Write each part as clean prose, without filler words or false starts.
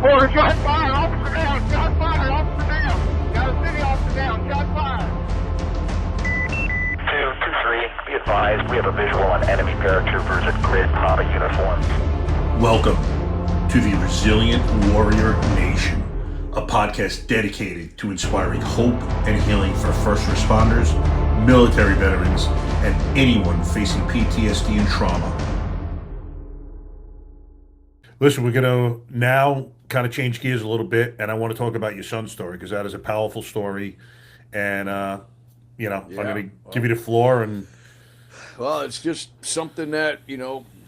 Or shot fire, officer down, shot fire, officer down. Got a city officer down, shot fire. 223, be advised, we have a visual on enemy paratroopers in grid Papa uniforms. Welcome to the Resilient Warrior Nation, a podcast dedicated to inspiring hope and healing for first responders, military veterans, and anyone facing PTSD and trauma. Listen, we're going to now kind of change gears a little bit, and I want to talk about your son's story because that is a powerful story. And, I'm going to give you the floor. And well, it's just something that,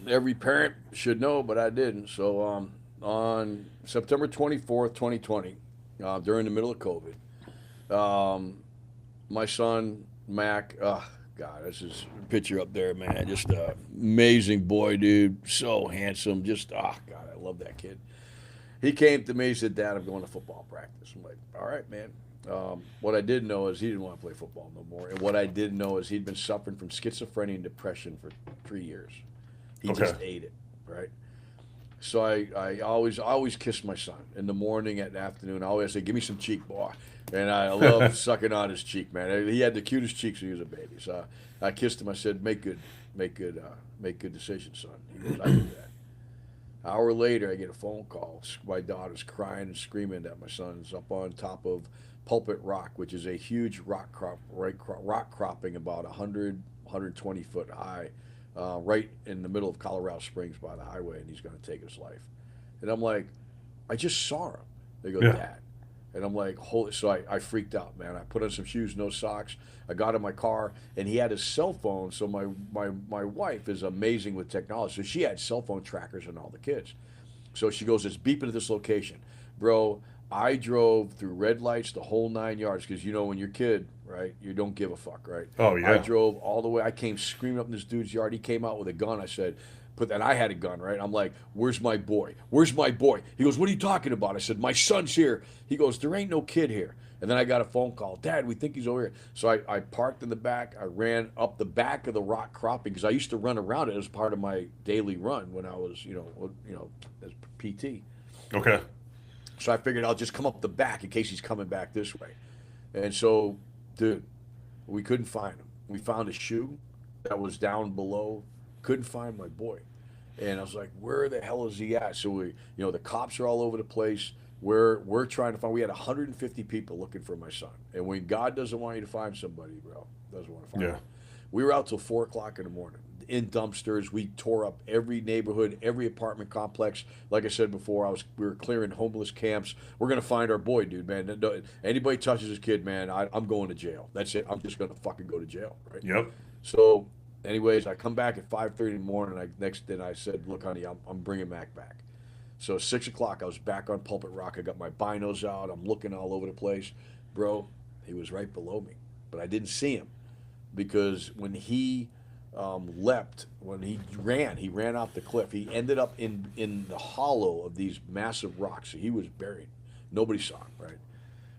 every parent should know, but I didn't. So on September 24th, 2020, during the middle of COVID, my son, Mac, God, this is a picture up there, man. Just an amazing boy, dude. So handsome. Just, God, I love that kid. He came to me, he said, Dad, I'm going to football practice. I'm like, all right, man. What I didn't know is he didn't want to play football no more. And what I didn't know is he'd been suffering from schizophrenia and depression for 3 years. He just ate it, right? So I always kiss my son in the morning, at the afternoon. I always say, give me some cheek, boy. And I love sucking on his cheek, man. He had the cutest cheeks when he was a baby. So I kissed him. I said, make good decisions, son. He goes, I do that. An hour later, I get a phone call. My daughter's crying and screaming that my son's up on top of Pulpit Rock, which is a huge rock cropping about 120 foot high, right in the middle of Colorado Springs by the highway, and he's going to take his life. And I'm like, I just saw him. They go, Dad. And I'm like, holy, so I freaked out, man. I put on some shoes, no socks. I got in my car, and he had his cell phone. So my wife is amazing with technology. So she had cell phone trackers on all the kids. So she goes, it's beeping at this location. Bro, I drove through red lights the whole 9 yards because, when you're a kid, right, you don't give a fuck, right? Oh, yeah. I drove all the way. I came screaming up in this dude's yard. He came out with a gun. I said, I had a gun, right? I'm like, where's my boy? Where's my boy? He goes, what are you talking about? I said, my son's here. He goes, there ain't no kid here. And then I got a phone call. Dad, we think he's over here. So I parked in the back. I ran up the back of the rock cropping because I used to run around it as part of my daily run when I was, as PT. Okay. So I figured I'll just come up the back in case he's coming back this way. And so, dude, we couldn't find him. We found a shoe that was down below. Couldn't find my boy. And I was like, where the hell is he at? So we, the cops are all over the place. We're trying to find, we had 150 people looking for my son. And when God doesn't want you to find somebody, bro, doesn't want to find him. We were out till 4 o'clock in the morning in dumpsters. We tore up every neighborhood, every apartment complex. Like I said before, we were clearing homeless camps. We're going to find our boy, dude, man. Anybody touches this kid, man, I'm going to jail. That's it. I'm just going to fucking go to jail, right? Yep. So, anyways, I come back at 5:30 in the morning. I said, look, honey, I'm bringing Mac back. So 6 o'clock, I was back on Pulpit Rock. I got my binos out. I'm looking all over the place. Bro, he was right below me, but I didn't see him because when he leapt, when he ran off the cliff. He ended up in the hollow of these massive rocks. So he was buried. Nobody saw him, right?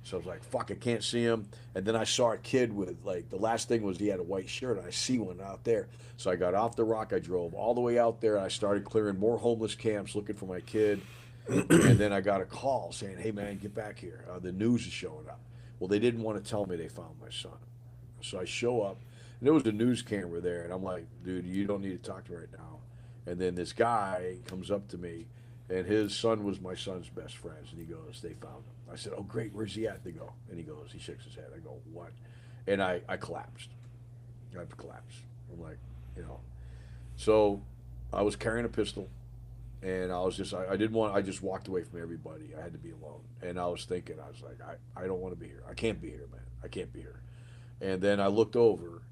So I was like, fuck, I can't see him. And then I saw a kid with, the last thing was he had a white shirt, and I see one out there. So I got off the rock, I drove all the way out there, and I started clearing more homeless camps looking for my kid. And then I got a call saying, hey, man, get back here. The news is showing up. Well, they didn't want to tell me they found my son. So I show up, and there was a news camera there, and I'm like, dude, you don't need to talk to me right now. And then this guy comes up to me, and his son was my son's best friends, and he goes, they found him. I said, oh, great, where's he at? They go, and he goes, he shakes his head. I go, what? And I collapsed. I collapsed. I'm like, So I was carrying a pistol, and I was just, I just walked away from everybody. I had to be alone. And I was thinking, I was like, I don't want to be here. I can't be here, man. I can't be here. And then I looked over,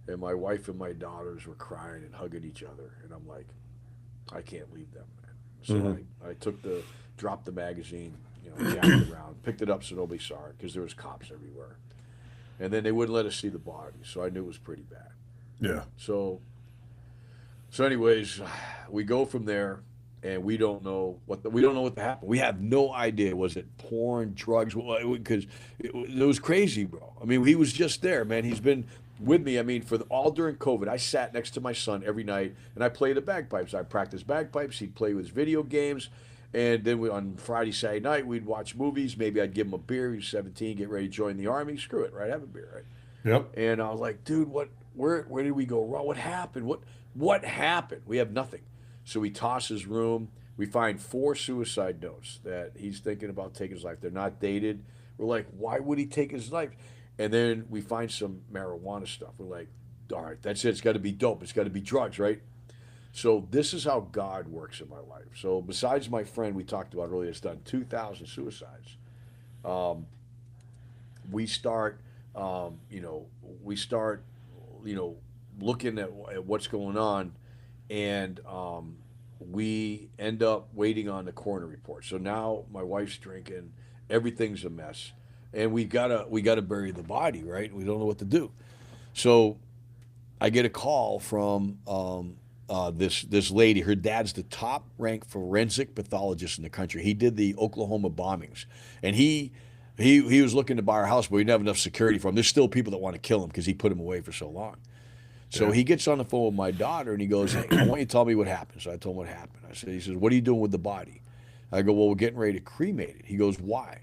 and my wife and my daughters were crying and hugging each other. And I'm like, I can't leave them, man. So I dropped the magazine, jacked it around, picked it up so nobody saw it because there was cops everywhere. And then they wouldn't let us see the body, so I knew it was pretty bad. Yeah. So anyways, we go from there, and we don't know what happened. We have no idea. Was it porn, drugs? Because it was crazy, bro. I mean, he was just there, man. He's been with me. I mean, all during COVID, I sat next to my son every night, and I played the bagpipes. I practiced bagpipes. He'd play with his video games. And then on Friday, Saturday night, we'd watch movies. Maybe I'd give him a beer. He was 17, get ready to join the Army. Screw it, right? Have a beer, right? Yep. And I was like, dude, where did we go wrong? What happened? What happened? We have nothing. So we toss his room. We find 4 suicide notes that he's thinking about taking his life. They're not dated. We're like, why would he take his life? And then we find some marijuana stuff. We're like, all right, that's it. It's got to be dope. It's got to be drugs, right? So this is how God works in my life. So besides my friend we talked about earlier, has done 2,000 suicides. Um, we start, we start, looking at what's going on, and we end up waiting on the coroner report. So now my wife's drinking, everything's a mess, and we gotta bury the body, right? We don't know what to do. So I get a call from this lady. Her dad's the top ranked forensic pathologist in the country. He did the Oklahoma bombings, and he was looking to buy our house, but we didn't have enough security for him. There's still people that want to kill him because he put him away for so long. So he gets on the phone with my daughter and he goes, "Hey, I want you to tell me what happened." So I told him what happened. He says, "What are you doing with the body?" I go, "Well, we're getting ready to cremate it." He goes, "Why?"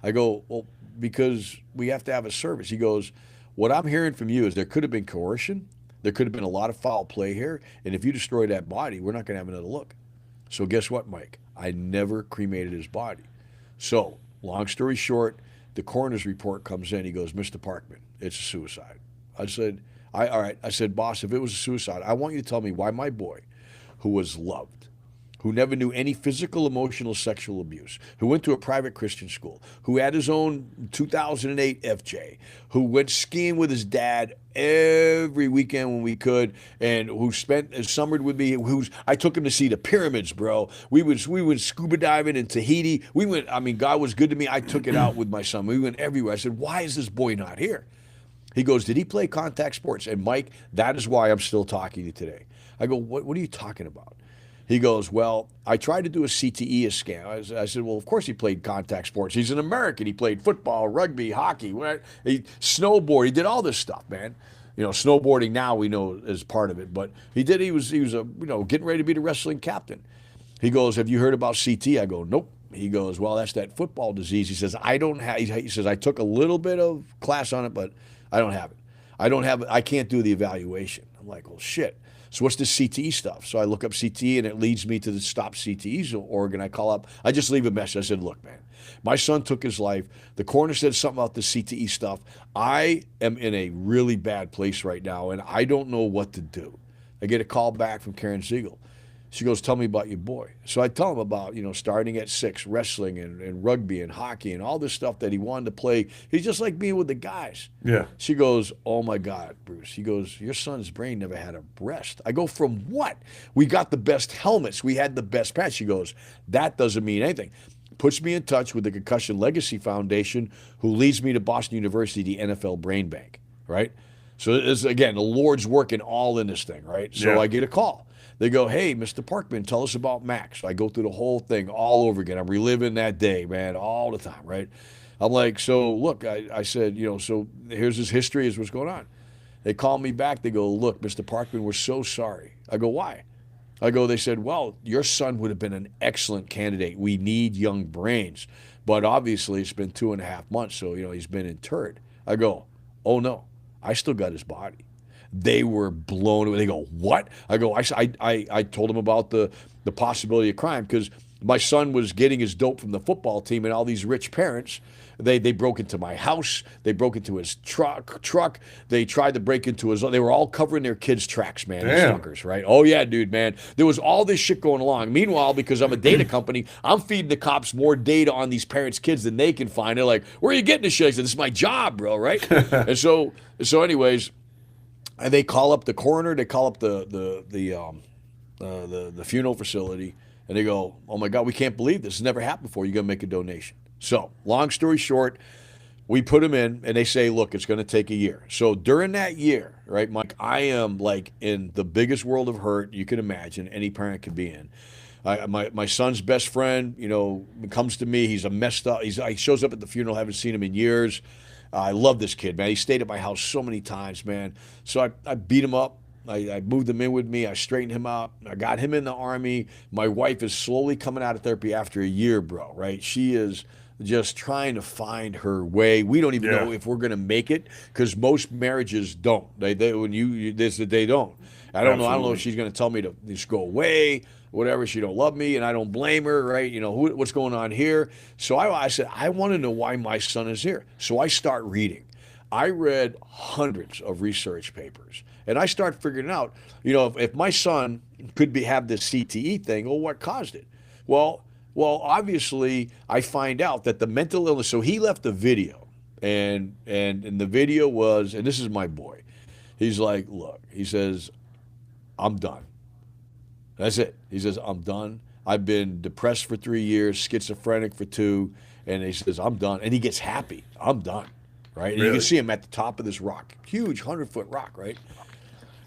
I go, "Well, because we have to have a service." He goes, "What I'm hearing from you is there could have been coercion. There could have been a lot of foul play here. And if you destroy that body, we're not going to have another look." So guess what, Mike? I never cremated his body. So long story short, the coroner's report comes in. He goes, "Mr. Parkman, it's a suicide." I said, all right. I said, "Boss, if it was a suicide, I want you to tell me why my boy, who was loved, who never knew any physical, emotional, sexual abuse, who went to a private Christian school, who had his own 2008 FJ, who went skiing with his dad every weekend when we could, and who summered with me, I took him to see the pyramids, bro. We went scuba diving in Tahiti. God was good to me. I took it out with my son. We went everywhere." I said, "Why is this boy not here?" He goes, "Did he play contact sports?" And Mike, that is why I'm still talking to you today. I go, what are you talking about? He goes, "Well, I tried to do a CTE scan." I said, "Well, of course he played contact sports. He's an American. He played football, rugby, hockey, he snowboard. He did all this stuff, man. Snowboarding now we know is part of it, but he was getting ready to be the wrestling captain." He goes, "Have you heard about CTE?" I go, "Nope." He goes, "Well, that's that football disease." He says, he says, "I took a little bit of class on it, but I don't have it. I can't do the evaluation." I'm like, "Well, shit. So what's this CTE stuff?" So I look up CTE, and it leads me to the Stop CTEs org. I call up. I just leave a message. I said, "Look, man, my son took his life. The coroner said something about the CTE stuff. I am in a really bad place right now, and I don't know what to do." I get a call back from Karen Siegel. She goes, "Tell me about your boy." So I tell him about, starting at 6, wrestling and rugby and hockey and all this stuff that he wanted to play. He's just like being with the guys. Yeah. She goes, "Oh my God, Bruce." He goes, "Your son's brain never had a rest." I go, "From what? We got the best helmets. We had the best pads." She goes, "That doesn't mean anything." Puts me in touch with the Concussion Legacy Foundation, who leads me to Boston University, the NFL Brain Bank, right? So again, the Lord's working all in this thing, right? So I get a call. They go, "Hey, Mr. Parkman, tell us about Max." I go through the whole thing all over again. I'm reliving that day, man, all the time, right? I'm like, "So look," I said, "so here's his history, is what's going on." They call me back. They go, "Look, Mr. Parkman, we're so sorry." I go, "Why?" They said, "Well, your son would have been an excellent candidate. We need young brains. But obviously it's been 2.5 months, so, he's been interred." I go, "Oh, no, I still got his body." They were blown away. They go, "What?" I go, I told them about the possibility of crime, because my son was getting his dope from the football team, and all these rich parents, they broke into my house. They broke into his truck. They tried to break into his. They were all covering their kids' tracks, man. These fuckers, right? Oh yeah, dude, man. There was all this shit going along. Meanwhile, because I'm a data company, I'm feeding the cops more data on these parents' kids than they can find. They're like, "Where are you getting this shit?" I said, "This is my job, bro," right? And so anyways. And they call up the coroner. They call up the funeral facility, and they go, "Oh my God, we can't believe this. Has never happened before. You got to make a donation." So, long story short, we put him in, and they say, "Look, it's going to take a year." So during that year, right, Mike, I am like in the biggest world of hurt you can imagine any parent could be in. My son's best friend, comes to me. He's a messed up. He shows up at the funeral. Haven't seen him in years. I love this kid, man. He stayed at my house so many times, man. So I beat him up. I moved him in with me. I straightened him out. I got him in the Army. My wife is slowly coming out of therapy after a year, bro, right? She is just trying to find her way. We don't even know if we're going to make it because most marriages don't. They when they don't. I don't know. I don't know if she's going to tell me to just go away, whatever. She don't love me, and I don't blame her, right? You know, what's going on here? So I said, I want to know why my son is here. So I start reading. I read hundreds of research papers, and I start figuring out, you know, if my son could have this CTE thing, well, what caused it? Well, obviously, I find out that the mental illness. So he left a video, and the video was, and this is my boy. He's like, look, he says, I'm done. That's it. He says, I'm done. I've been depressed for 3 years, schizophrenic for 2, and he says, I'm done. And he gets happy. I'm done, right? And you can see him at the top of this rock, huge 100-foot rock, right?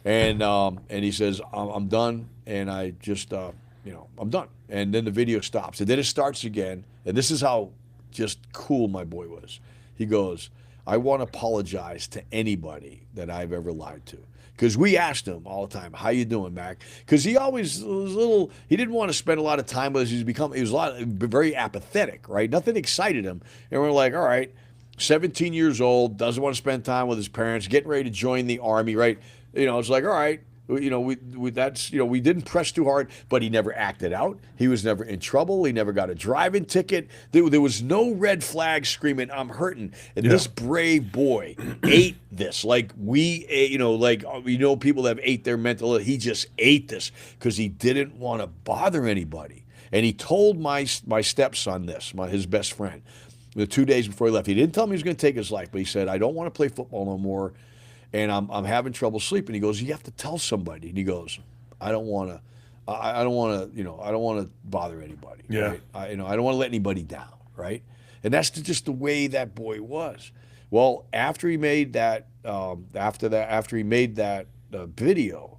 And he says, I'm done, and I just, I'm done. And then the video stops, and then it starts again. And this is how just cool my boy was. He goes, I want to apologize to anybody that I've ever lied to. Because we asked him all the time, how you doing, Mac? Because he always was he didn't want to spend a lot of time with us. He was very apathetic, right? Nothing excited him. And we're like, all right, 17 years old, doesn't want to spend time with his parents, getting ready to join the Army, right? You know, it's like, all right, you know, we didn't press too hard, but he never acted out. He was never in trouble. He never got a driving ticket. There was no red flag screaming, I'm hurting. And this brave boy ate this. Like people that have ate their mental illness. He just ate this because he didn't want to bother anybody. And he told my stepson this, his best friend, the 2 days before he left. He didn't tell me he was going to take his life, but he said, I don't want to play football no more. And I'm having trouble sleeping. He goes, you have to tell somebody. And he goes, I don't want to bother anybody. Yeah. Right? I don't want to let anybody down. Right. And that's just the way that boy was. Well, after he made that, video,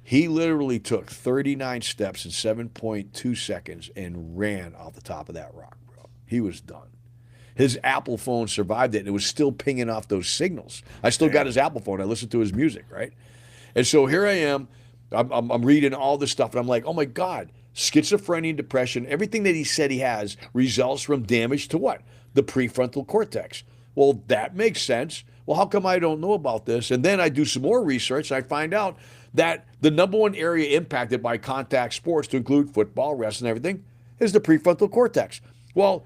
he literally took 39 steps in 7.2 seconds and ran off the top of that rock, bro. He was done. His Apple phone survived it, and it was still pinging off those signals. I still got his Apple phone. I listened to his music, right? And so here I am. I'm reading all this stuff, and I'm like, oh, my God, schizophrenia and depression, everything that he said he has results from damage to what? The prefrontal cortex. Well, that makes sense. Well, how come I don't know about this? And then I do some more research, and I find out that the number one area impacted by contact sports, to include football, wrestling, and everything, is the prefrontal cortex. Well,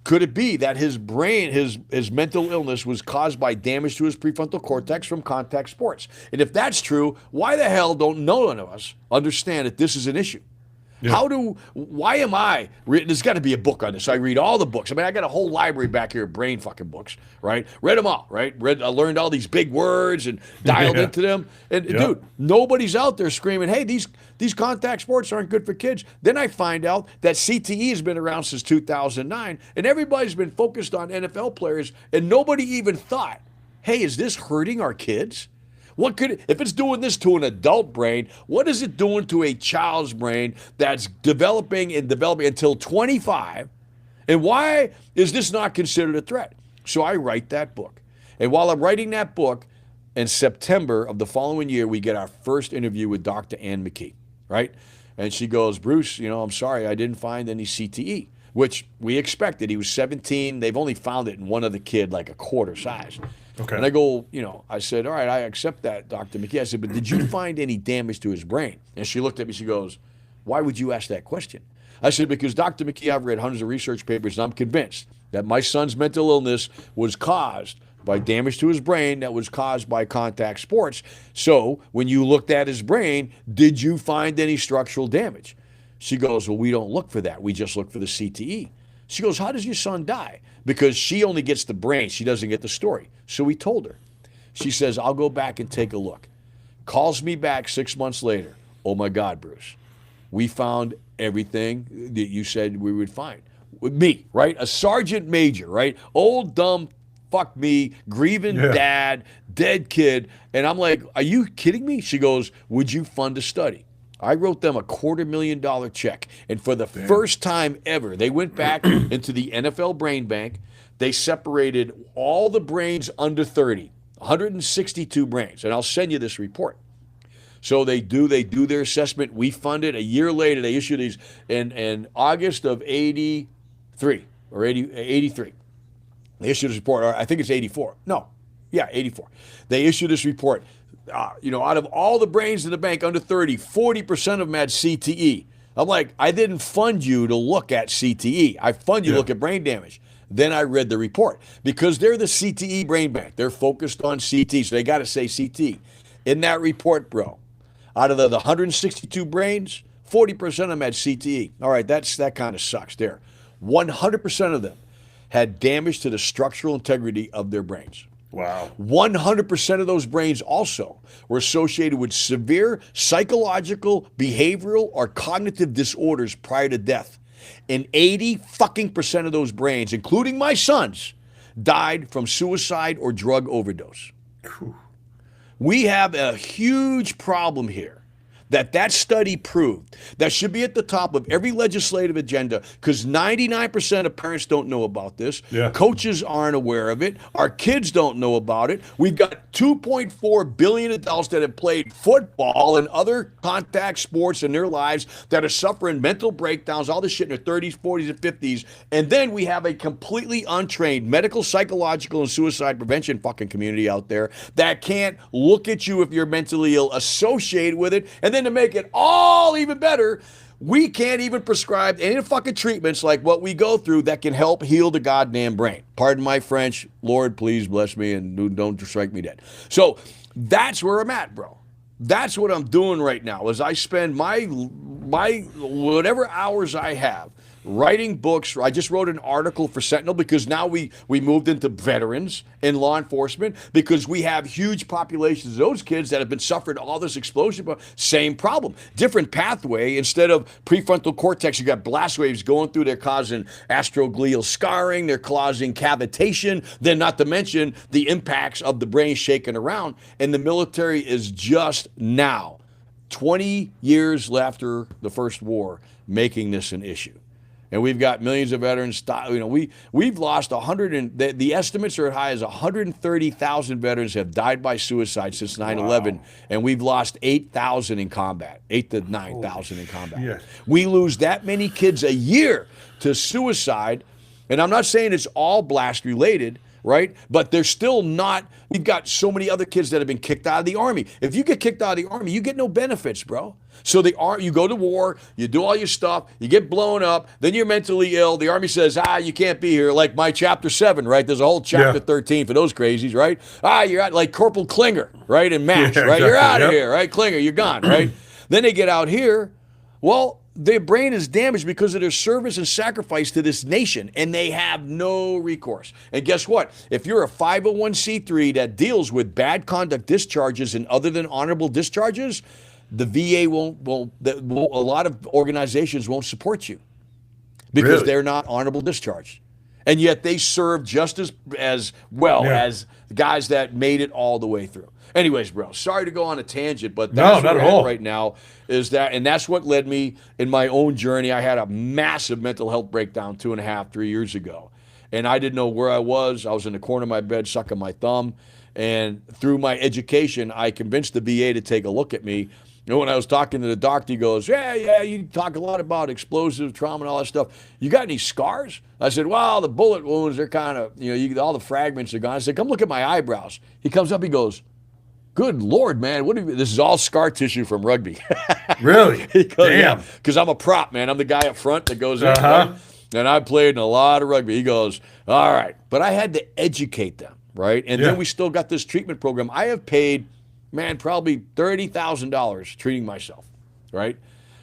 could it be that his brain, his mental illness was caused by damage to his prefrontal cortex from contact sports? And if that's true, why the hell don't none of us understand that this is an issue? Yeah. There's got to be a book on this. I read all the books. I mean, I got a whole library back here of brain fucking books, right? Read them all, right? I learned all these big words and dialed into them. And dude, nobody's out there screaming, hey, these contact sports aren't good for kids. Then I find out that CTE has been around since 2009, and everybody's been focused on NFL players, and nobody even thought, hey, is this hurting our kids? If it's doing this to an adult brain, what is it doing to a child's brain that's developing until 25? And why is this not considered a threat? So I write that book. And while I'm writing that book, in September of the following year, we get our first interview with Dr. Ann McKee, right? And she goes, Bruce, I'm sorry, I didn't find any CTE, which we expected. He was 17. They've only found it in one other kid, like a quarter size. Okay. And I go, I said, all right, I accept that, Dr. McKee. I said, but did you find any damage to his brain? And she looked at me, she goes, why would you ask that question? I said, because Dr. McKee, I've read hundreds of research papers, and I'm convinced that my son's mental illness was caused by damage to his brain that was caused by contact sports. So when you looked at his brain, did you find any structural damage? She goes, well, we don't look for that. We just look for the CTE. She goes, how does your son die? Because she only gets the brain. She doesn't get the story. So we told her. She says, I'll go back and take a look. Calls me back 6 months later. Oh, my God, Bruce. We found everything that you said we would find. With me, right? A sergeant major, right? Old, dumb, fuck me, grieving dad, dead kid. And I'm like, are you kidding me? She goes, would you fund a study? I wrote them a $250,000 check. And for the first time ever, they went back into the NFL brain bank. They separated all the brains under 30, 162 brains. And I'll send you this report. So they do their assessment. We fund it. A year later, they issue these in August of 83 or 83. They issued this report. Or I think it's 84. No, yeah, 84. They issued this report. Out of all the brains in the bank under 30, 40% of them had CTE. I'm like, I didn't fund you to look at CTE. I fund you to look at brain damage. Then I read the report because they're the CTE brain bank. They're focused on CT, so they got to say CT. In that report, bro, out of the 162 brains, 40% of them had CTE. All right, that kind of sucks there. 100% of them had damage to the structural integrity of their brains. Wow. 100% of those brains also were associated with severe psychological, behavioral, or cognitive disorders prior to death. And 80% of those brains, including my son's, died from suicide or drug overdose. Whew. We have a huge problem here that study proved that should be at the top of every legislative agenda because 99% of parents don't know about this. Yeah. Coaches aren't aware of it. Our kids don't know about it. We've got 2.4 billion adults that have played football and other contact sports in their lives that are suffering mental breakdowns, all this shit in their 30s, 40s, and 50s. And then we have a completely untrained medical, psychological, and suicide prevention fucking community out there that can't look at you if you're mentally ill, associated with it, and then to make it all even better, we can't even prescribe any fucking treatments like what we go through that can help heal the goddamn brain. Pardon my French. Lord, please bless me and don't strike me dead. So that's where I'm at, bro. That's what I'm doing right now is I spend my whatever hours I have writing books. I just wrote an article for Sentinel because now we moved into veterans in law enforcement because we have huge populations of those kids that have been suffering all this explosion, but same problem. Different pathway. Instead of prefrontal cortex, you got blast waves going through. They're causing astroglial scarring. They're causing cavitation. Then not to mention the impacts of the brain shaking around. And the military is just now, 20 years after the first war, making this an issue. And we've got millions of veterans. We've lost 100, and the estimates are as high as 130,000 veterans have died by suicide since 9/11, and we've lost 8,000 in combat, 8,000 to 9,000 in combat. Yeah. We lose that many kids a year to suicide, and I'm not saying it's all blast related, right? But they're still not. We've got so many other kids that have been kicked out of the Army. If you get kicked out of the Army, you get no benefits, bro. So you go to war, you do all your stuff, you get blown up, then you're mentally ill. The Army says, you can't be here. Like my chapter 7, right? There's a whole chapter 13 for those crazies, right? You're out like Corporal Klinger, right? In MASH, right? Exactly. You're out of here, right? Klinger, you're gone, right? Then they get out here. Well, their brain is damaged because of their service and sacrifice to this nation, and they have no recourse. And guess what? If you're a 501c3 that deals with bad conduct discharges and other than honorable discharges, the VA won't, a lot of organizations won't support you because they're not honorable discharged. And yet they serve just as well as the guys that made it all the way through. Anyways, bro, sorry to go on a tangent, but that's what we're at right now is that, and that's what led me in my own journey. I had a massive mental health breakdown 2.5, 3 years ago, and I didn't know where I was. I was in the corner of my bed sucking my thumb, and through my education, I convinced the VA to take a look at me. When I was talking to the doctor, he goes, yeah, you talk a lot about explosive trauma and all that stuff. You got any scars? I said, well, the bullet wounds, they're kind of, all the fragments are gone. I said, come look at my eyebrows. He comes up, he goes, good Lord, man, this is all scar tissue from rugby. Really? He goes, damn. Because I'm a prop, man. I'm the guy up front that goes in front, and I played in a lot of rugby. He goes, all right. But I had to educate them, right? And then we still got this treatment program. I have paid, probably $30,000 treating myself, right?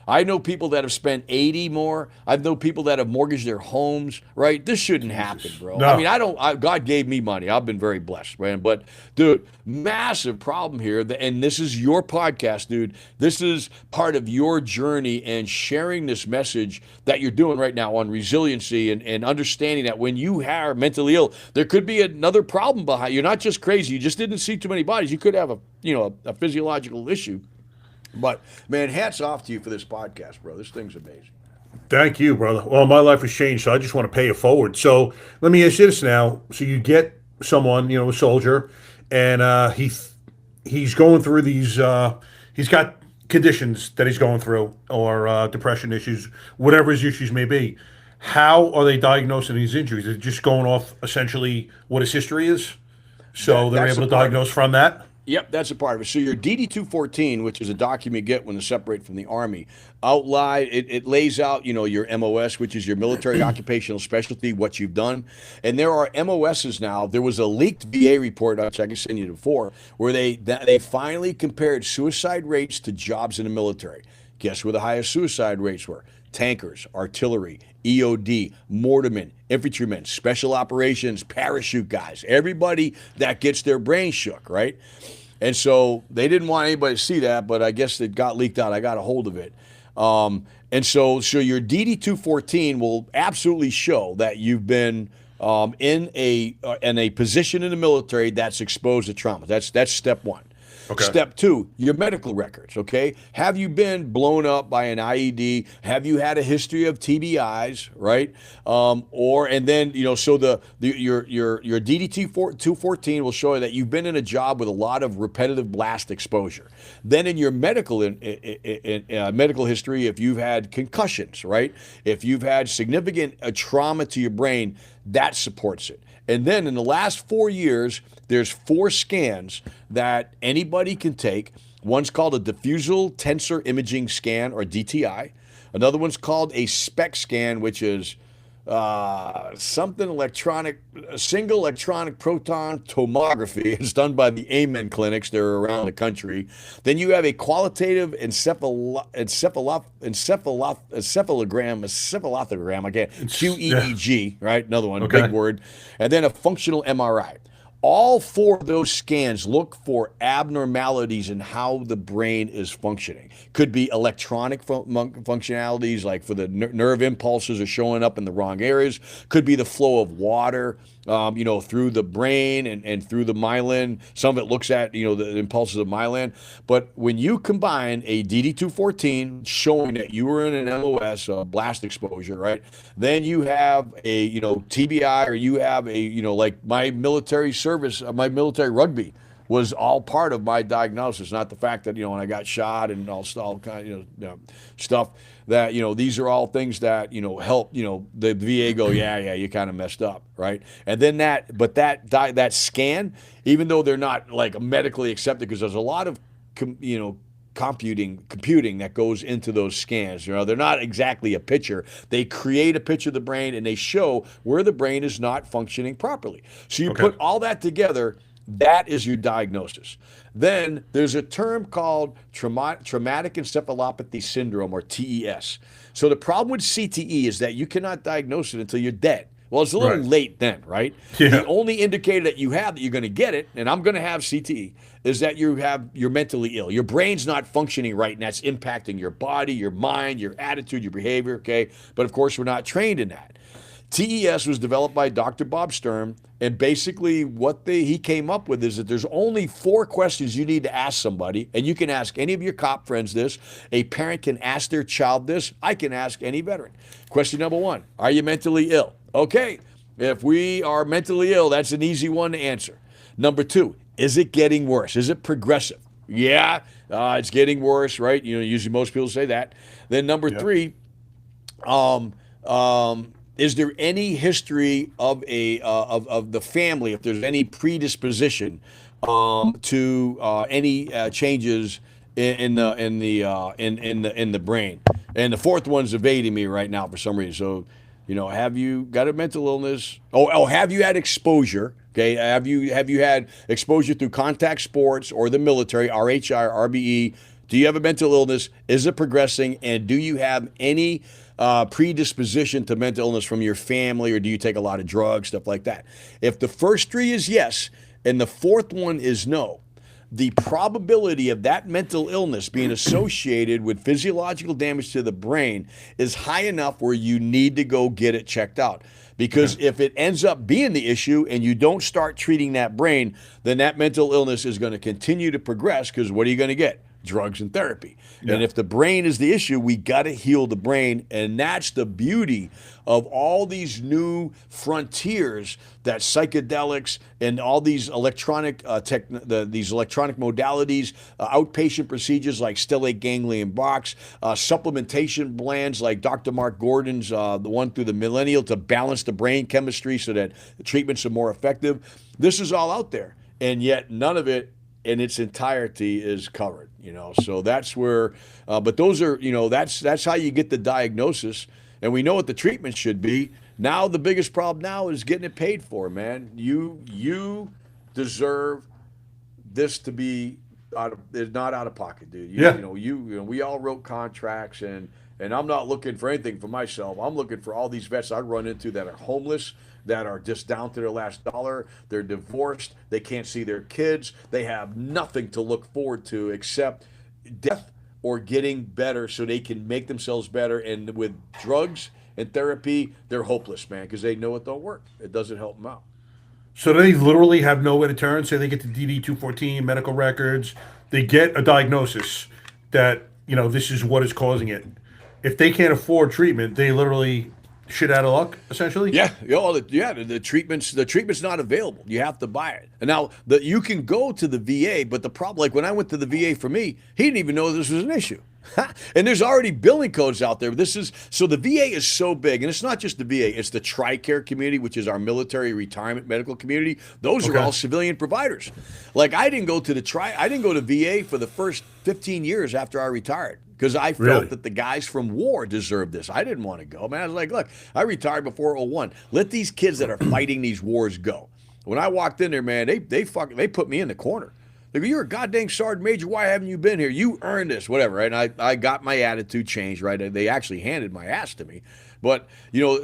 I know people that have spent 80 more. I know people that have mortgaged their homes, right? This shouldn't happen, bro. No. I mean, God gave me money. I've been very blessed, man. But, dude, massive problem here. And this is your podcast, dude. This is part of your journey and sharing this message that you're doing right now on resiliency and understanding that when you are mentally ill, there could be another problem behind. You're not just crazy. You just didn't see too many bodies. You could have a physiological issue. But, man, hats off to you for this podcast, bro. This thing's amazing. Thank you, brother. Well, my life has changed, so I just want to pay it forward. So let me ask you this now. So you get someone, a soldier, and he's going through these, he's got conditions that he's going through, or depression issues, whatever his issues may be. How are they diagnosing these injuries? Is it just going off essentially what his history is? So they're That's able the to part. diagnose from that? Yep, that's a part of it. So your DD-214, which is a document you get when you separate from the Army, it lays out, your MOS, which is your military occupational specialty, what you've done. And there are MOSs now. There was a leaked VA report, which I can send you before, where they finally compared suicide rates to jobs in the military. Guess where the highest suicide rates were? Tankers, artillery, EOD, mortarmen, infantrymen, special operations, parachute guys, everybody that gets their brain shook, right? And so they didn't want anybody to see that, but I guess it got leaked out. I got a hold of it. And so your DD-214 will absolutely show that you've been in a position in the military that's exposed to trauma. That's step one. Okay. Step two, your medical records, okay? Have you been blown up by an IED? Have you had a history of TBIs, right? And then, your DD-214 will show you that you've been in a job with a lot of repetitive blast exposure. Then in your medical history, if you've had concussions, right? If you've had significant trauma to your brain, that supports it. And then in the last 4 years, there's 4 scans that anybody can take. One's called a diffusal tensor imaging scan, or DTI. Another one's called a SPECT scan, which is a single electronic proton tomography. It's done by the Amen clinics. They're around the country. Then you have a qualitative encephalogram, again, QEEG, right? Another one, Okay. big word. And then a functional MRI. All 4 of those scans look for abnormalities in how the brain is functioning. Could be electronic functionalities, like for the nerve impulses are showing up in the wrong areas. Could be the flow of water, through the brain and through the myelin. Some of it looks at, the impulses of myelin. But when you combine a DD-214 showing that you were in an MOS, blast exposure, right? Then you have a, TBI, or you have a, like my military service, my military rugby was all part of my diagnosis, not the fact that, when I got shot and all kind of, stuff that, these are all things that, help, the VA go, yeah, you kind of messed up, right? And then that scan, even though they're not like medically accepted, because there's a lot of, computing that goes into those scans. They're not exactly a picture. They create a picture of the brain, and they show where the brain is not functioning properly. So you put all that together, that is your diagnosis. Then there's a term called traumatic encephalopathy syndrome, or TES. So the problem with CTE is that you cannot diagnose it until you're dead. Well, it's a little late then, right? Yeah. The only indicator that you have that you're going to get it, and I'm going to have CTE, is that you're mentally ill. Your brain's not functioning right, and that's impacting your body, your mind, your attitude, your behavior, okay? But of course, we're not trained in that. TES was developed by Dr. Bob Sturm, and basically what he came up with is that there's only 4 questions you need to ask somebody, and you can ask any of your cop friends this. A parent can ask their child this. I can ask any veteran. Question number 1, are you mentally ill? Okay, if we are mentally ill, that's an easy one to answer. Number 2, is it getting worse? Is it progressive? Yeah, it's getting worse, right? Usually most people say that. Then number 3, is there any history of of the family, if there's any predisposition to any changes in the brain? And the 4th one's evading me right now for some reason. So, have you got a mental illness? Have you had exposure? Okay, have you had exposure through contact sports or the military, RHI, RBE? Do you have a mental illness? Is it progressing? And do you have any predisposition to mental illness from your family, or do you take a lot of drugs, stuff like that? If the first 3 is yes, and the 4th one is no, the probability of that mental illness being associated with physiological damage to the brain is high enough where you need to go get it checked out. Because if it ends up being the issue and you don't start treating that brain, then that mental illness is going to continue to progress, because what are you going to get? drugs and therapy. Yeah. And if the brain is the issue, we got to heal the brain. And that's the beauty of all these new frontiers that psychedelics and all these electronic these electronic modalities, outpatient procedures like stellate ganglion blocks, supplementation blends like Dr. Mark Gordon's, the one through the millennial to balance the brain chemistry so that the treatments are more effective. This is all out there, and yet none of it in its entirety is covered, so that's where but those are, that's how you get the diagnosis, and we know what the treatment should be. Now the biggest problem now is getting it paid for, man. You deserve this to be not out of pocket, dude. We all wrote contracts, and I'm not looking for anything for myself. I'm looking for all these vets I run into that are homeless, that are just down to their last dollar. They're divorced. They can't see their kids. They have nothing to look forward to except death or getting better so they can make themselves better. And with drugs and therapy, they're hopeless, man, because they know it don't work. It doesn't help them out. So they literally have nowhere to turn. Say they get to DD-214, medical records. They get a diagnosis that, this is what is causing it. If they can't afford treatment, they literally shit out of luck, essentially. Yeah, the treatment's not available. You have to buy it. And now you can go to the VA, but the problem, like when I went to the VA for me, he didn't even know this was an issue. And there's already billing codes out there. So the VA is so big, and it's not just the VA, it's the TRICARE community, which is our military retirement medical community. Those are all civilian providers. Like I didn't go to VA for the first 15 years after I retired, because I felt that the guys from war deserved this. I didn't want to go, man. I was like, look, I retired before '01. Let these kids that are fighting these wars go. When I walked in there, man, they put me in the corner. They go, you're a goddamn sergeant major. Why haven't you been here? You earned this, whatever. Right? And I got my attitude changed. Right? They actually handed my ass to me. But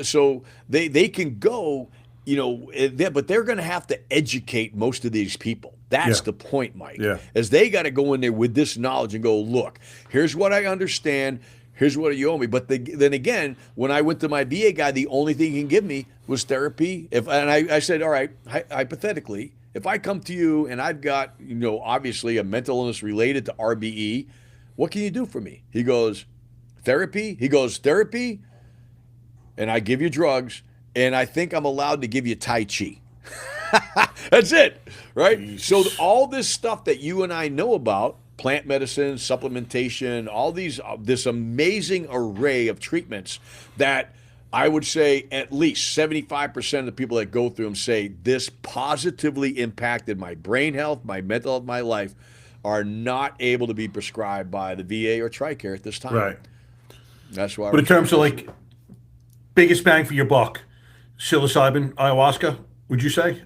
so they can go. But they're going to have to educate most of these people. That's the point, Mike. Yeah. As they got to go in there with this knowledge and go, look, here's what I understand. Here's what you owe me. But then again, when I went to my VA guy, the only thing he can give me was therapy. I said, all right, hypothetically, if I come to you and I've got, obviously a mental illness related to RBE, what can you do for me? He goes, therapy. And I give you drugs. And I think I'm allowed to give you Tai Chi. That's it, right? Jeez. So all this stuff that you and I know about, plant medicine, supplementation, all this amazing array of treatments that I would say at least 75% of the people that go through them say this positively impacted my brain health, my mental health, my life, are not able to be prescribed by the VA or TRICARE at this time. Right. That's why. But in terms of like biggest bang for your buck, psilocybin, ayahuasca, would you say?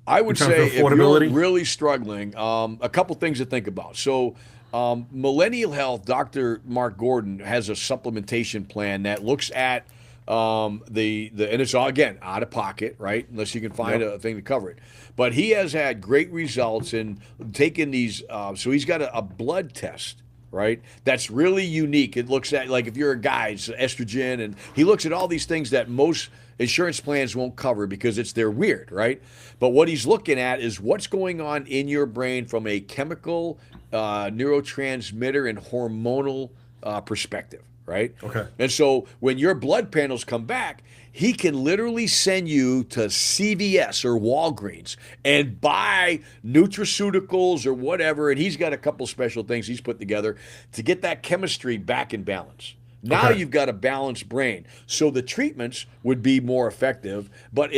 I would say if you're really struggling, a couple things to think about. So Millennial Health, Dr. Mark Gordon has a supplementation plan that looks at and it's all, again, out of pocket, right? Unless you can find a thing to cover it. But he has had great results in taking these, so he's got a blood test, right? That's really unique. It looks at, like, if you're a guy, it's estrogen, and he looks at all these things that most insurance plans won't cover because they're weird, right? But what he's looking at is what's going on in your brain from a chemical, neurotransmitter, and hormonal perspective, right? Okay. And so when your blood panels come back, he can literally send you to CVS or Walgreens and buy nutraceuticals or whatever, and he's got a couple special things he's put together to get that chemistry back in balance. Now you've got a balanced brain. So the treatments would be more effective. But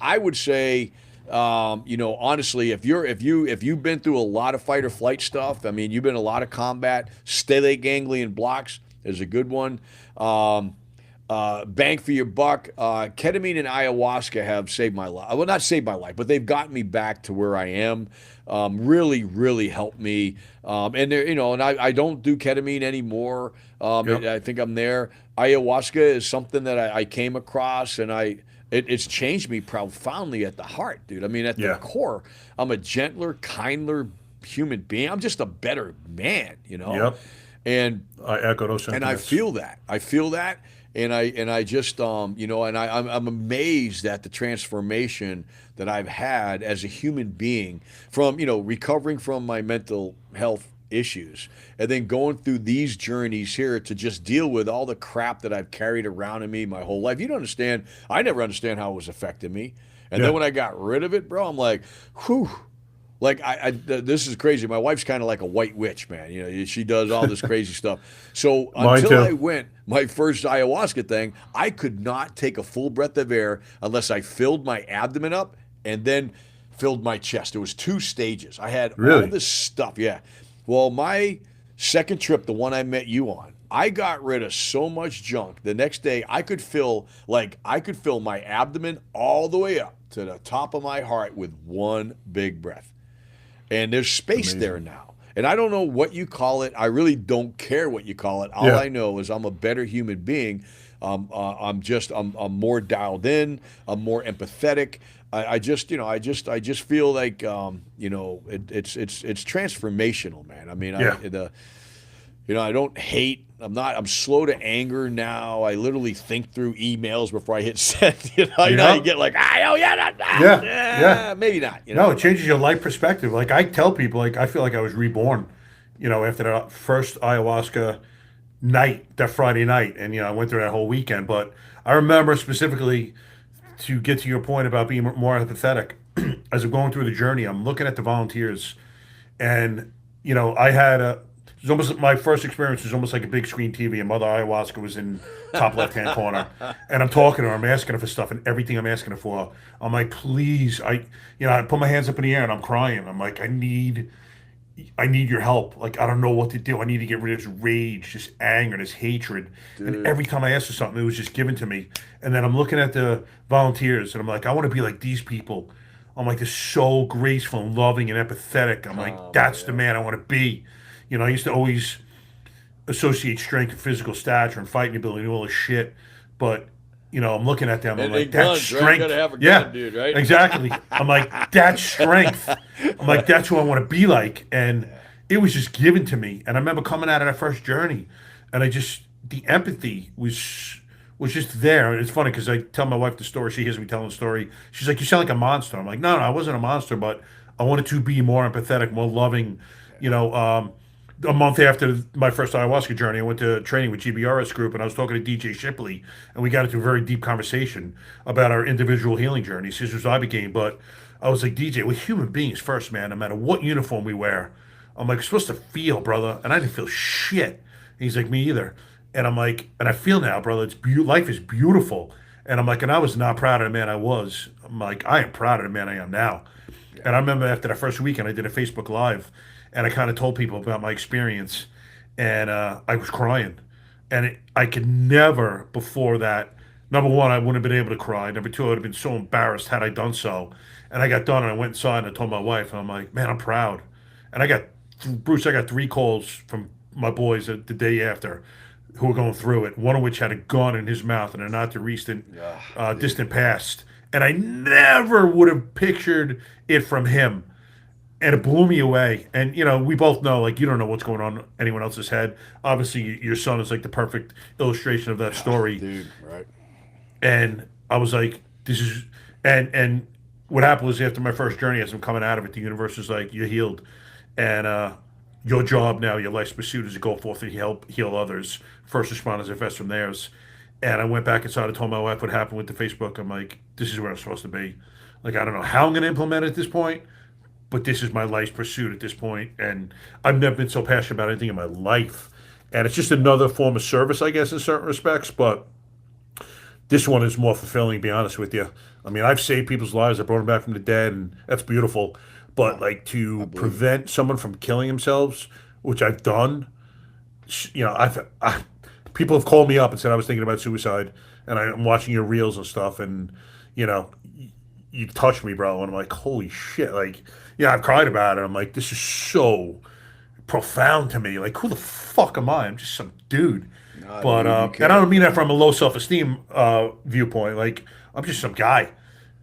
I would say, honestly, if you've been through a lot of fight or flight stuff, I mean, you've been in a lot of combat, stellate ganglion blocks is a good one. Bang for your buck. Ketamine and ayahuasca have saved my life. Well, not saved my life, but they've gotten me back to where I am. Really, really helped me. And I don't do ketamine anymore. I think I'm there. Ayahuasca is something that I came across, and it's changed me profoundly at the heart, dude. I mean, at the core, I'm a gentler, kinder human being. I'm just a better man, Yep. And I echo those sentiments. And I feel that. And I just, I'm amazed at the transformation that I've had as a human being from, recovering from my mental health issues. And then going through these journeys here to just deal with all the crap that I've carried around in me my whole life. You don't understand. I never understand how it was affecting me. And then when I got rid of it, bro, I'm like, whew. Like this is crazy. My wife's kind of like a white witch, man. You know, she does all this crazy stuff. So until I went my first ayahuasca thing, I could not take a full breath of air unless I filled my abdomen up and then filled my chest. It was 2 stages. I had all this stuff. Yeah. Well, my second trip, the one I met you on, I got rid of so much junk. The next day, I could fill my abdomen all the way up to the top of my heart with one big breath. And there's space there now. And I don't know what you call it. I really don't care what you call it. All I know is I'm a better human being. I'm more dialed in. I'm more empathetic. I just feel like it's transformational, man. I mean, I don't hate. I'm slow to anger now. I literally think through emails before I hit send. You get like, maybe not. No, it changes your life perspective. Like I tell people, like I feel like I was reborn, after that first ayahuasca night, that Friday night. And, I went through that whole weekend. But I remember specifically, to get to your point about being more empathetic, as I'm going through the journey, I'm looking at the volunteers. And, I had it was almost my first experience was almost like a big screen TV, and Mother Ayahuasca was in top left-hand corner, and I'm talking to her, I'm asking her for stuff, and everything I'm asking her for, I'm like, please, I put my hands up in the air and I'm crying. I'm like, I need your help. Like, I don't know what to do. I need to get rid of this rage, this anger, this hatred. Dude. And every time I asked her something, it was just given to me. And then I'm looking at the volunteers, and I'm like, I want to be like these people. I'm like, they're so graceful and loving and empathetic. I'm like, that's the man I want to be. I used to always associate strength and physical stature and fighting ability and all this shit. But, I'm looking at them. I'm like, that's strength. Right? You gotta have a gun, dude, right? Exactly. I'm like, that's strength. I'm like, that's who I want to be like. And it was just given to me. And I remember coming out of that first journey, and the empathy was just there. And it's funny because I tell my wife the story. She hears me telling the story. She's like, you sound like a monster. I'm like, no, I wasn't a monster, but I wanted to be more empathetic, more loving. A month after my first ayahuasca journey, I went to training with GBRS group, and I was talking to DJ Shipley, and we got into a very deep conversation about our individual healing journeys, just as I became. But I was like, DJ, we're human beings first, man, no matter what uniform we wear. I'm like, we're supposed to feel, brother. And I didn't feel shit. And he's like, me either. And I'm like, and I feel now, brother, life is beautiful. And I'm like, and I was not proud of the man I was. I'm like, I am proud of the man I am now. Yeah. And I remember after the first weekend, I did a Facebook Live, and I kind of told people about my experience, and I was crying. And I could never, before that, number one, I wouldn't have been able to cry. Number two, I would have been so embarrassed had I done so. And I got done, and I went inside, and I told my wife, and I'm like, man, I'm proud. And I got 3 calls from my boys the day after who were going through it, one of which had a gun in his mouth in a not too distant past. And I never would have pictured it from him. And it blew me away. And, we both know, like, you don't know what's going on in anyone else's head. Obviously, your son is, like, the perfect illustration of that story. Dude, right. And I was like, this is... And what happened was after my first journey, as I'm coming out of it, the universe is like, you're healed. And your job now, your life's pursuit is to go forth and heal others. First responders invest from theirs. And I went back inside and told my wife what happened with the Facebook. I'm like, this is where I'm supposed to be. Like, I don't know how I'm going to implement it at this point, but this is my life's pursuit at this point. And I've never been so passionate about anything in my life. And it's just another form of service, I guess, in certain respects. But this one is more fulfilling, to be honest with you. I mean, I've saved people's lives. I brought them back from the dead, and that's beautiful. But, like, to prevent someone from killing themselves, which I've done, people have called me up and said I was thinking about suicide, and I'm watching your reels and stuff, and, you touched me, bro. And I'm like, holy shit. Like, I've cried about it. I'm like, this is so profound to me. Like, who the fuck am I? I'm just some dude. And I don't mean that from a low self-esteem viewpoint. Like, I'm just some guy.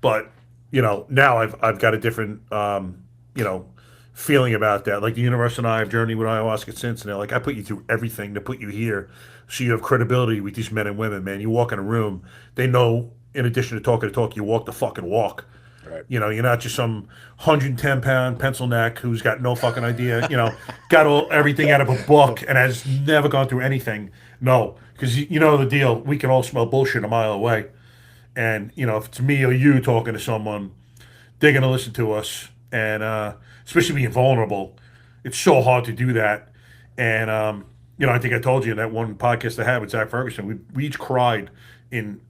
But, now I've got a different, feeling about that. Like, the universe and I have journeyed with ayahuasca since, and they're like, I put you through everything to put you here so you have credibility with these men and women, man. You walk in a room, they know, in addition to talking the talk, you walk the fucking walk. Right. You know, you're not just some 110-pound pencil neck who's got no fucking idea. You know, got everything out of a book and has never gone through anything. No, because you know the deal. We can all smell bullshit a mile away. And you know, if it's me or you talking to someone, they're gonna listen to us, and especially being vulnerable, it's so hard to do that. And you know, I think I told you in that one podcast I had with Zach Ferguson, we each cried in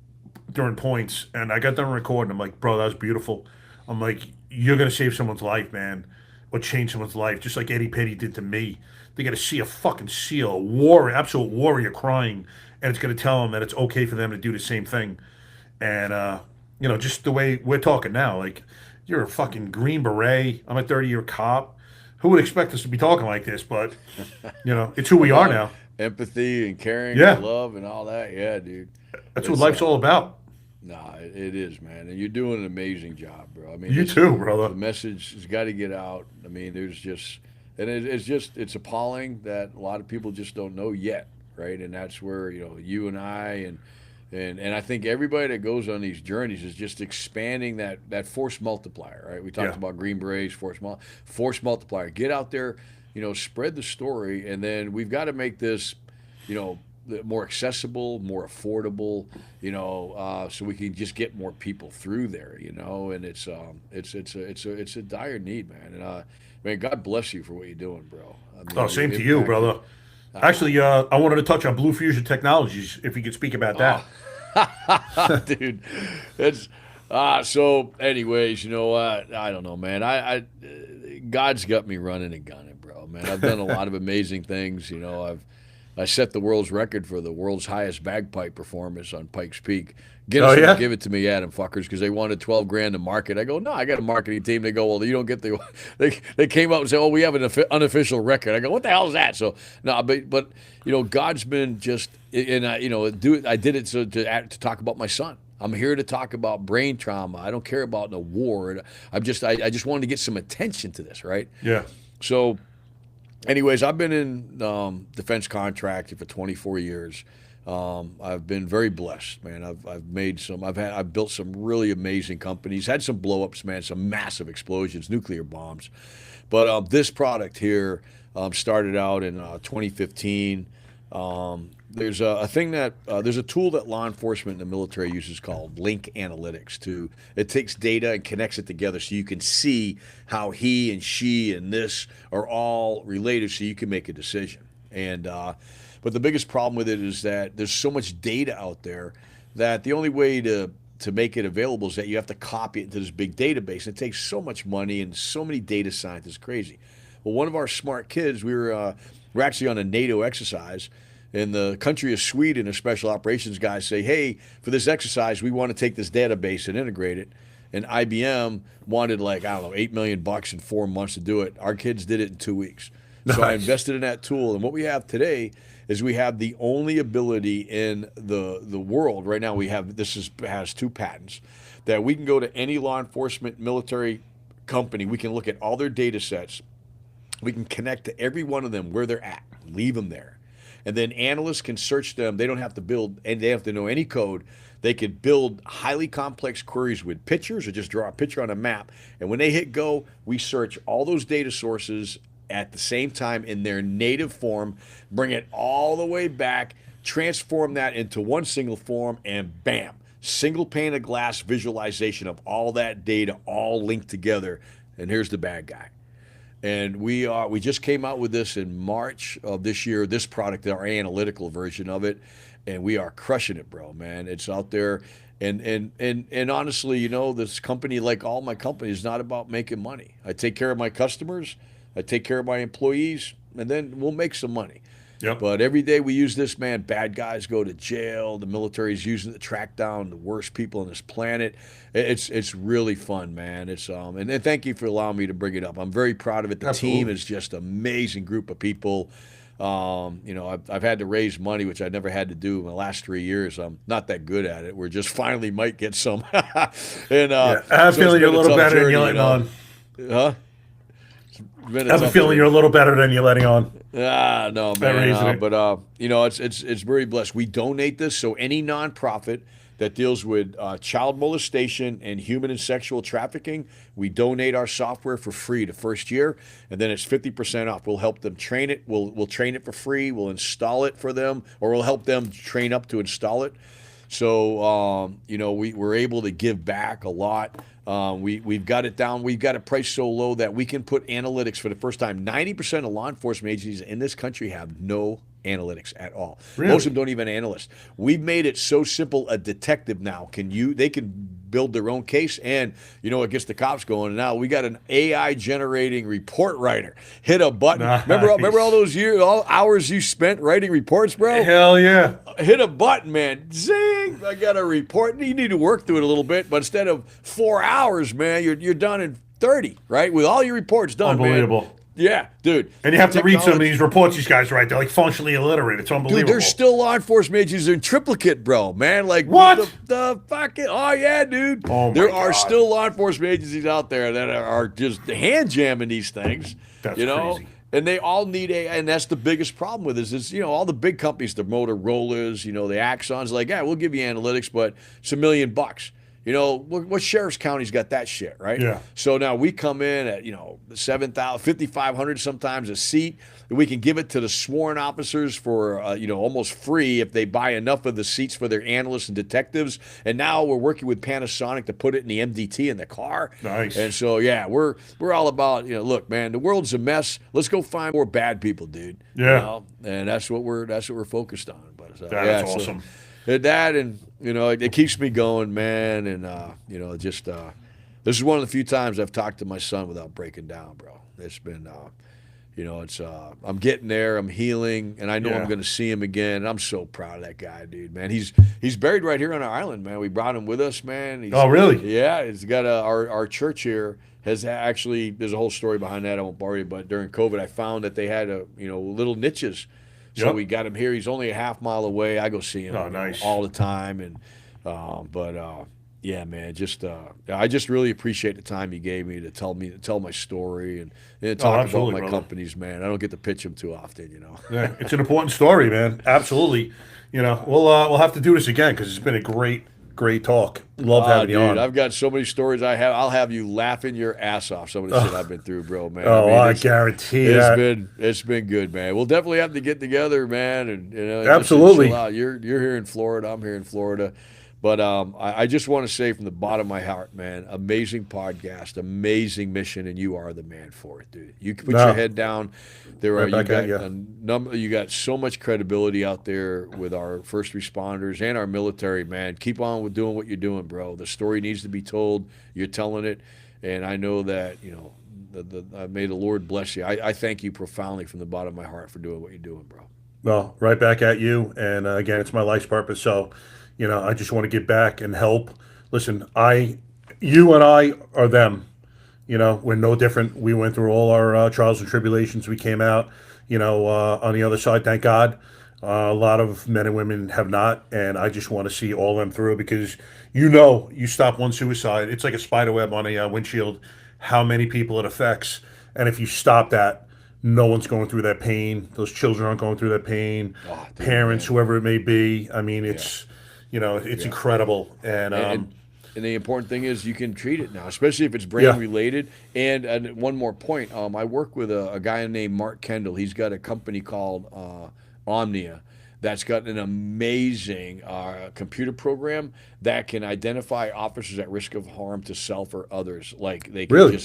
during points, and I got done recording. I'm like, bro, that was beautiful. I'm like, you're gonna save someone's life, man, or change someone's life, just like Eddie Petty did to me. They got to see a fucking SEAL, a warrior, absolute warrior, crying, and it's gonna tell them that it's okay for them to do the same thing. And you know, just the way we're talking now, like you're a fucking Green Beret. I'm a 30-year cop. Who would expect us to be talking like this? But you know, it's who we are now. Empathy and caring Yeah, and love and all that. Yeah, dude. that's what life's all about. Nah, it is, man, and you're doing an amazing job, bro. I mean, You too, brother. the message has got to get out. I mean, there's just, and it's appalling that a lot of people just don't know yet, right? And that's where you and I and I think everybody that goes on these journeys is just expanding that force multiplier, right? We talked about Green Berets, force multiplier. Get out there, spread the story, and then we've got to make this, more accessible, more affordable, so we can just get more people through there, and it's a dire need, man. And man, God bless you for what you're doing, bro. I mean, Oh, same to you, brother. Actually, I wanted to touch on Blue Fusion Technologies, if you could speak about that. Dude, it's so. Anyways, I don't know, man. I God's got me running and gunning, bro. Man, I've done a lot of amazing things. I set the world's record for the world's highest bagpipe performance on Pikes Peak. Give it to me, Adam fuckers, because they wanted $12,000 to market. I go, no, I got a marketing team. They go, well, you don't get the. They came up and said, oh, we have an unofficial record. I go, what the hell is that? So no, but God's been just, and I did it to talk about my son. I'm here to talk about brain trauma. I don't care about no war. I just wanted to get some attention to this, right? Yeah. So. Anyways, I've been in defense contracting for 24 years. I've been very blessed, man. I've built some really amazing companies. Had some blowups, man. Some massive explosions, nuclear bombs. But this product here started out in 2015. There's a thing there's a tool that law enforcement and the military uses called link analytics. It takes data and connects it together so you can see how he and she and this are all related, so you can make a decision. And but the biggest problem with it is that there's so much data out there that the only way to make it available is that you have to copy it into this big database. It takes so much money and so many data scientists. Crazy. Well, one of our smart kids, we're actually on a NATO exercise. In the country of Sweden, a special operations guys say, hey, for this exercise, we want to take this database and integrate it. And IBM wanted $8 million in 4 months to do it. Our kids did it in 2 weeks. Nice. So I invested in that tool. And what we have today is we have the only ability in the world right now. Has 2 patents that we can go to any law enforcement military company. We can look at all their data sets. We can connect to every one of them where they're at, leave them there. And then analysts can search them. They don't have to build, and they have to know any code. They could build highly complex queries with pictures or just draw a picture on a map. And when they hit go, we search all those data sources at the same time in their native form, bring it all the way back, transform that into one single form, and bam, single pane of glass visualization of all that data all linked together. And here's the bad guy. And we just came out with this in March of this year, this product, our analytical version of it, and we are crushing it, bro, man. It's out there. And honestly, this company, like all my companies, is not about making money. I take care of my customers, I take care of my employees, and then we'll make some money. Yep. But every day we use this, man, bad guys go to jail. The military is using it to track down the worst people on this planet. It's really fun, man. It's and thank you for allowing me to bring it up. I'm very proud of it. The Absolutely. team is just an amazing group of people. I've had to raise money, which I never had to do in the last 3 years. I'm not that good at it. We're just finally might get some. And I have a feeling you're a little better than you're letting on. Huh? I have a feeling you're a little better than you're letting on. No, man. But it's very blessed. We donate this, so any nonprofit that deals with child molestation and human and sexual trafficking. We donate our software for free the first year, and then it's 50% off. We'll help them train it. We'll train it for free. We'll install it for them, or we'll help them train up to install it. So, we're able to give back a lot. We've got it down. We've got it priced so low that we can put analytics for the first time. 90% of law enforcement agencies in this country have no analytics at all. Really? Most of them don't even analyst. We've made it so simple. A detective now they can build their own case, and it gets the cops going. Now we got an AI generating report writer. Hit a button. Nice. Remember all those hours you spent writing reports, bro? Hell yeah. Hit a button, man. Zing! I got a report. You need to work through it a little bit, but instead of 4 hours, man, you're done in 30, right? With all your reports done, Unbelievable. man. Yeah, dude. And you have to read some of these reports these guys write. They're like functionally illiterate. It's unbelievable. Dude, there's still law enforcement agencies in triplicate, bro, man. Like what? The fucking yeah, dude. Oh my there God. are still law enforcement agencies out there that are just hand jamming these things. That's crazy. And they all need and that's the biggest problem with this is, all the big companies, the Motorola's, the Axons, like, yeah, we'll give you analytics, but it's $1 million. What sheriff's county's got that shit, right? Yeah. So now we come in at, $7,000, $5,500 sometimes a seat. And we can give it to the sworn officers for, almost free if they buy enough of the seats for their analysts and detectives. And now we're working with Panasonic to put it in the MDT in the car. Nice. And so, yeah, we're all about, look, man, the world's a mess. Let's go find more bad people, dude. Yeah. And that's what we're focused on. But That's awesome. That and it keeps me going, man. And this is one of the few times I've talked to my son without breaking down, bro. It's been, I'm getting there. I'm healing, and I know I'm going to see him again. And I'm so proud of that guy, dude, man. He's buried right here on our island, man. We brought him with us, man. Oh, really? Yeah. He's got our church here has actually. There's a whole story behind that. I won't bore you, but during COVID, I found that they had little niches. So we got him here. He's only a half mile away. I go see him all the time. And yeah, man, I just really appreciate the time you gave me to tell my story and talk about my companies, man. I don't get to pitch them too often, Yeah, it's an important story, man. Absolutely. We'll have to do this again because it's been a great talk. Love having you on. I've got so many stories. I'll have you laughing your ass off. Some of the shit I've been through, bro, man. I guarantee that. It's been good, man. We'll definitely have to get together, man, and absolutely. Just chill out. You're here in Florida. I'm here in Florida. But I just want to say from the bottom of my heart, man, amazing podcast, amazing mission, and you are the man for it, dude. You can put your head down. You got so much credibility out there with our first responders and our military, man. Keep on with doing what you're doing, bro. The story needs to be told. You're telling it, and I know that may the Lord bless you. I thank you profoundly from the bottom of my heart for doing what you're doing, bro. Well, right back at you, and again, it's my life's purpose. So, I just want to give back and help. Listen, you and I are them. We're no different. We went through all our trials and tribulations. We came out, on the other side, thank God. A lot of men and women have not, and I just want to see all them through because, you stop one suicide. It's like a spider web on a windshield, how many people it affects. And if you stop that, no one's going through that pain. Those children aren't going through that pain. Parents, whoever it may be. I mean, it's, it's incredible. And the important thing is you can treat it now, especially if it's brain related. And one more point, I work with a guy named Mark Kendall. He's got a company called Omnia that's got an amazing computer program that can identify officers at risk of harm to self or others. Like they can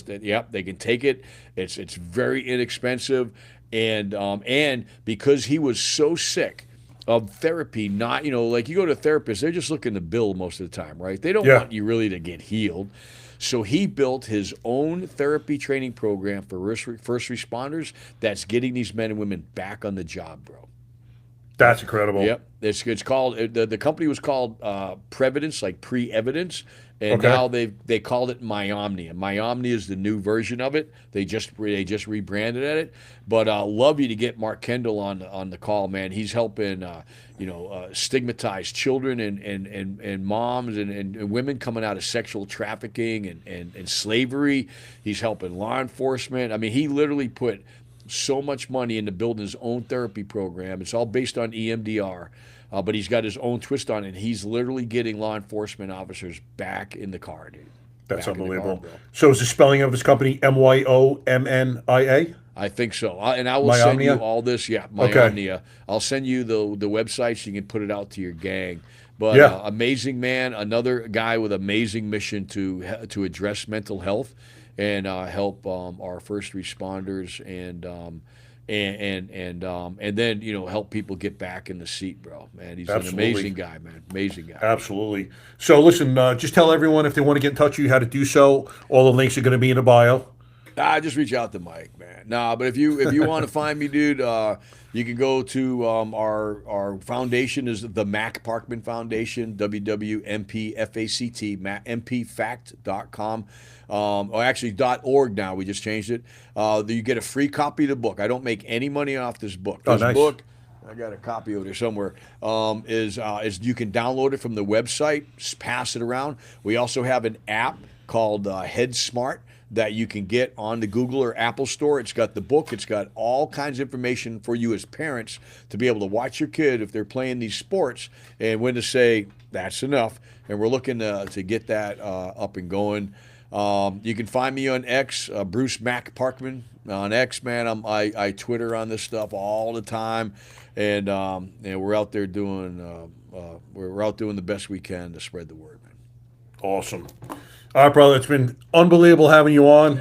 they can take it. It's very inexpensive, and because he was so sick of therapy, not, like you go to a therapist, they're just looking to bill most of the time, right? They don't want you really to get healed. So he built his own therapy training program for first responders that's getting these men and women back on the job, bro. That's incredible. Yep. It's called, the company was called Previdence, like pre-evidence. And now they called it MyOmnia. MyOmnia is the new version of it. They just rebranded it. But love you to get Mark Kendall on the call, man. He's helping stigmatized children and moms and women coming out of sexual trafficking and slavery. He's helping law enforcement. I mean, he literally put so much money into building his own therapy program. It's all based on EMDR. but he's got his own twist on it. And he's literally getting law enforcement officers back in the car, dude. That's Back in the unbelievable. car, bro. So is the spelling of his company Myomnia? I think so. And I will send you Myomnia? all this. Yeah, Okay. Myomnia. I'll send you the website so you can put it out to your gang. But Yeah. amazing man, another guy with amazing mission to address mental health and help our first responders and then help people get back in the seat, bro. Man, he's Absolutely. an amazing guy, man. Amazing guy. Absolutely. So listen, just tell everyone if they want to get in touch with you how to do so. All the links are going to be in the bio. Just reach out to Mike, man. Nah, but if you want to find me, dude, you can go to our foundation is the Mac Parkman Foundation, WWMPFACT, mpfact.com. Or actually .org now. We just changed it. You get a free copy of the book. I don't make any money off this book. This nice. book, I got a copy over there somewhere. Is you can download it from the website, just pass it around. We also have an app called Head Smart that you can get on the Google or Apple store. It's got the book. It's got all kinds of information for you as parents to be able to watch your kid if they're playing these sports and when to say, that's enough. And we're looking to get that up and going. You can find me on X, Bruce Mac Parkman on X, man. I Twitter on this stuff all the time. And we're out there doing we're out doing the best we can to spread the word, man. Awesome. All right, brother. It's been unbelievable having you on.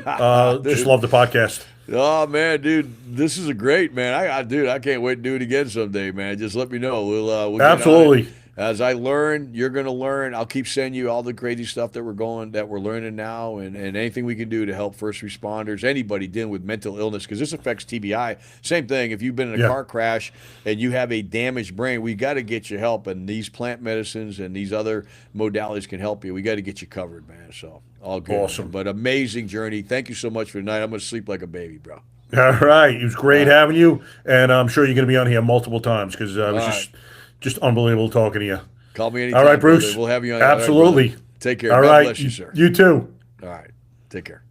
Just love the podcast. Oh man, dude, this is a great man. I can't wait to do it again someday, man. Just let me know. We'll get on it. Absolutely. As I learn, you're gonna learn. I'll keep sending you all the crazy stuff that we're learning now, and anything we can do to help first responders, anybody dealing with mental illness, because this affects TBI. Same thing. If you've been in a car crash and you have a damaged brain, we got to get you help, and these plant medicines and these other modalities can help you. We got to get you covered, man. So all good. Awesome. But amazing journey. Thank you so much for tonight. I'm gonna sleep like a baby, bro. All right. It was great having you, and I'm sure you're going to be on here multiple times because it was just unbelievable talking to you. Call me anytime. All right, Bruce. Brother. We'll have you on. Absolutely. All right, Take care. God All right. bless you, sir. You too. All right. Take care.